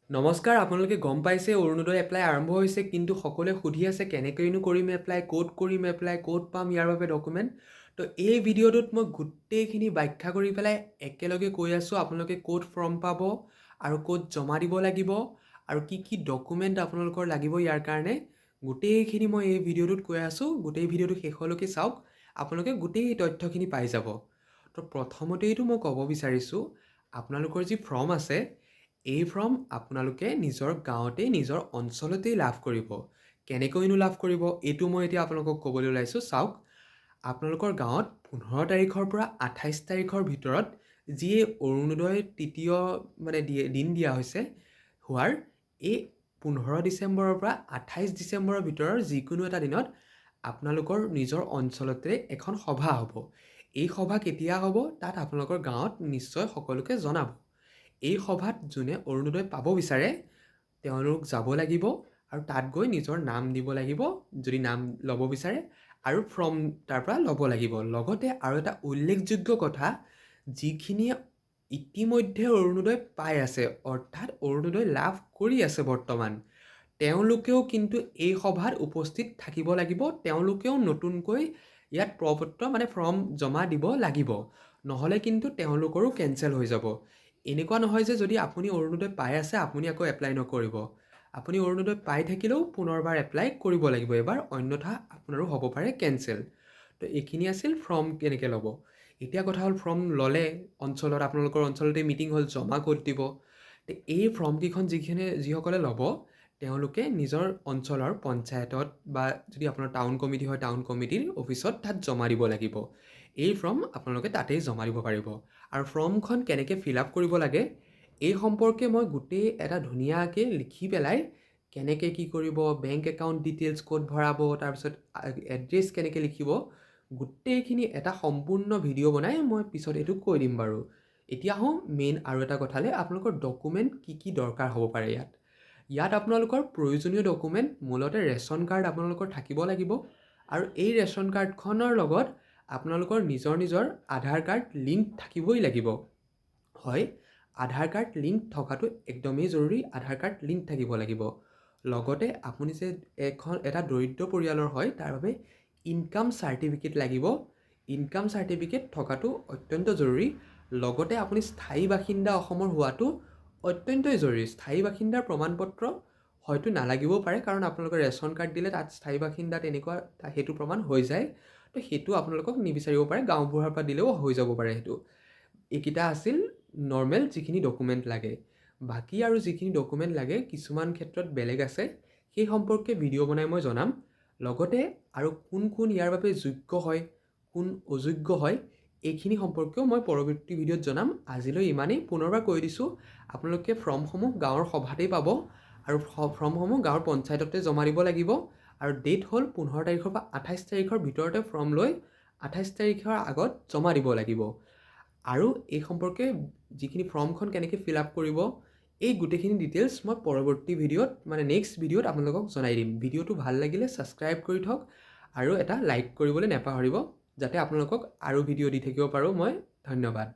নমস্কাৰ, আপোনালোকে গম পাইছে অৰুণোদয় এপ্লাই আৰম্ভ হৈছে, কিন্তু সকলোৱে সুধি আছে কেনেকৈনো কৰিম এপ্লাই, ক'ত কৰিম এপ্লাই, ক'ত পাম ইয়াৰ বাবে ডকুমেণ্ট। তো এই ভিডিঅ'টোত মই গোটেইখিনি ব্যাখ্যা কৰি পেলাই একেলগে কৈ আছোঁ আপোনালোকে ক'ত ফৰ্ম পাব আৰু ক'ত জমা দিব লাগিব আৰু কি কি ডকুমেণ্ট আপোনালোকৰ লাগিব ইয়াৰ কাৰণে গোটেইখিনি মই এই ভিডিঅ'টোত কৈ আছোঁ। গোটেই ভিডিঅ'টো শেষলৈকে চাওক, আপোনালোকে গোটেই তথ্যখিনি পাই যাব। তো প্ৰথমতেইটো মই ক'ব বিচাৰিছোঁ আপোনালোকৰ যি ফৰ্ম আছে এই ফৰ্ম আপোনালোকে নিজৰ গাঁৱতেই নিজৰ অঞ্চলতেই লাভ কৰিব। কেনেকৈনো লাভ কৰিব এইটো মই এতিয়া আপোনালোকক ক'বলৈ ওলাইছোঁ। চাওক, আপোনালোকৰ গাঁৱত 15 তাৰিখৰ পৰা 28 তাৰিখৰ ভিতৰত যি অৰুণোদয় তৃতীয় দিন দিয়া হৈছে হোৱাৰ এই 15 ডিচেম্বৰৰ পৰা 28 ডিচেম্বৰৰ ভিতৰৰ যিকোনো এটা দিনত আপোনালোকৰ নিজৰ অঞ্চলতে এখন সভা হ'ব। এই সভা কেতিয়া হ'ব তাত আপোনালোকৰ গাঁৱত নিশ্চয় সকলোকে জনাব। এই সভাত যোনে অৰুণোদয় পাব বিচাৰে তেওঁলোক যাব লাগিব আৰু তাত গৈ নিজৰ নাম দিব লাগিব যদি নাম ল'ব বিচাৰে, আৰু ফৰ্ম তাৰ পৰা ল'ব লাগিব। লগতে আৰু এটা উল্লেখযোগ্য কথা, যিখিনিয়ে ইতিমধ্যে অৰুণোদয় পাই আছে অৰ্থাৎ অৰুণোদয় লাভ কৰি আছে বৰ্তমান, তেওঁলোকেও কিন্তু এই সভাত উপস্থিত থাকিব লাগিব। তেওঁলোকেও নতুনকৈ ইয়াত প্ৰপত্ৰ ফৰ্ম জমা দিব লাগিব, নহ'লে কিন্তু তেওঁলোকৰো কেঞ্চেল হৈ যাব। এনেকুৱা নহয় যে যদি আপুনি অৰুণোদয় পাই আছে আপুনি আকৌ এপ্লাই নকৰিব। আপুনি অৰুণোদয় পাই থাকিলেও পুনৰবাৰ এপ্লাই কৰিব লাগিব এবাৰ, অন্যথা আপোনাৰো হ'ব পাৰে কেঞ্চেল। তো এইখিনি আছিল ফৰ্ম কেনেকৈ ল'ব। এতিয়া কথা হ'ল ফৰ্ম ল'লে অঞ্চলত, আপোনালোকৰ অঞ্চলতে মিটিং হ'ল, জমা ক'ত দিব। তো এই ফৰ্মকেইখন যিসকলে ল'ব তেওঁলোকে নিজৰ অঞ্চলৰ পঞ্চায়তত বা যদি আপোনাৰ টাউন কমিটি হয় টাউন কমিটিৰ অফিচত তাত জমা দিব লাগিব। এই ফৰ্ম আপোনালোকে তাতেই জমা দিব পাৰিব। আৰু ফৰ্মখন কেনেকৈ ফিল আপ কৰিব লাগে এই সম্পৰ্কে মই গোটেই এটা ধুনীয়াকৈ লিখি পেলাই কেনেকৈ কি কৰিব, বেংক একাউণ্ট ডিটেইলছ ক'ত ভৰাব, তাৰপিছত এড্ৰেছ কেনেকৈ লিখিব, গোটেইখিনি এটা সম্পূৰ্ণ ভিডিঅ' বনাই মই পিছত এইটো কৈ দিম বাৰু। এতিয়া আহোঁ মেইন আৰু এটা কথালৈ, আপোনালোকৰ ডকুমেণ্ট কি কি দৰকাৰ হ'ব পাৰে। ইয়াত আপোনালোকৰ প্ৰয়োজনীয় ডকুমেণ্ট মূলতে ৰেচন কাৰ্ড আপোনালোকৰ থাকিব লাগিব, আৰু এই ৰেচন কাৰ্ডখনৰ লগত আপোনালোকৰ নিজৰ আধাৰ কাৰ্ড লিংক থাকিবই লাগিব। হয়, আধাৰ কাৰ্ড লিংক থকাটো একদমেই জৰুৰী। আধাৰ কাৰ্ড লিংক থাকিব লাগিব। লগতে আপুনি যে এটা দৰিদ্ৰ পৰিয়ালৰ হয় তাৰ বাবে ইনকাম চাৰ্টিফিকেট লাগিব। ইনকাম চাৰ্টিফিকেট থকাটো অত্যন্ত জৰুৰী। লগতে আপুনি স্থায়ী বাসিন্দা অসমৰ হোৱাটো অত্যন্তই জৰুৰী। স্থায়ী বাসিন্দাৰ প্ৰমাণপত্ৰ হয়তো নালাগিবও পাৰে, কাৰণ আপোনালোকে ৰেচন কাৰ্ড দিলে তাত স্থায়ী বাসিন্দা তেনেকুৱা সেইটো প্ৰমাণ হৈ যায়। তো সেইটো আপোনালোকক নিবিচাৰিব পাৰে, গাঁওবুঢ়াৰ পৰা দিলেও হৈ যাব পাৰে সেইটো। এইকেইটা আছিল নৰ্মেল যিখিনি ডকুমেণ্ট লাগে। বাকী আৰু যিখিনি ডকুমেণ্ট লাগে কিছুমান ক্ষেত্ৰত বেলেগ আছে, সেই সম্পৰ্কে ভিডিঅ' বনাই মই জনাম। লগতে আৰু কোন ইয়াৰ বাবে যোগ্য হয়, কোন অযোগ্য হয়, এইখিনি সম্পৰ্কেও মই পৰৱৰ্তী ভিডিঅ'ত জনাম। আজিলৈ ইমানেই। পুনৰবাৰ কৈ দিছোঁ, আপোনালোকে ফৰ্মসমূহ গাঁৱৰ সভাতেই পাব আৰু ফৰ্মসমূহ গাঁৱৰ পঞ্চায়ততে জমা দিব লাগিব। আৰু ডেট হ'ল 15 তাৰিখৰ পৰা 28 তাৰিখৰ ভিতৰতে ফৰ্ম লৈ 28 তাৰিখৰ আগত জমা দিব লাগিব। আৰু এই সম্পৰ্কে যিখিনি ফৰ্মখন কেনেকৈ ফিল আপ কৰিব এই গোটেইখিনি ডিটেইলছ মই পৰৱৰ্তী ভিডিঅ'ত নেক্সট ভিডিঅ'ত আপোনালোকক জনাই দিম। ভিডিঅ'টো ভাল লাগিলে ছাবস্ক্ৰাইব কৰি থওক আৰু এটা লাইক কৰিবলৈ নাপাহৰিব, যাতে আপোনালোকক আৰু ভিডিঅ' দি থাকিব পাৰোঁ মই। ধন্যবাদ।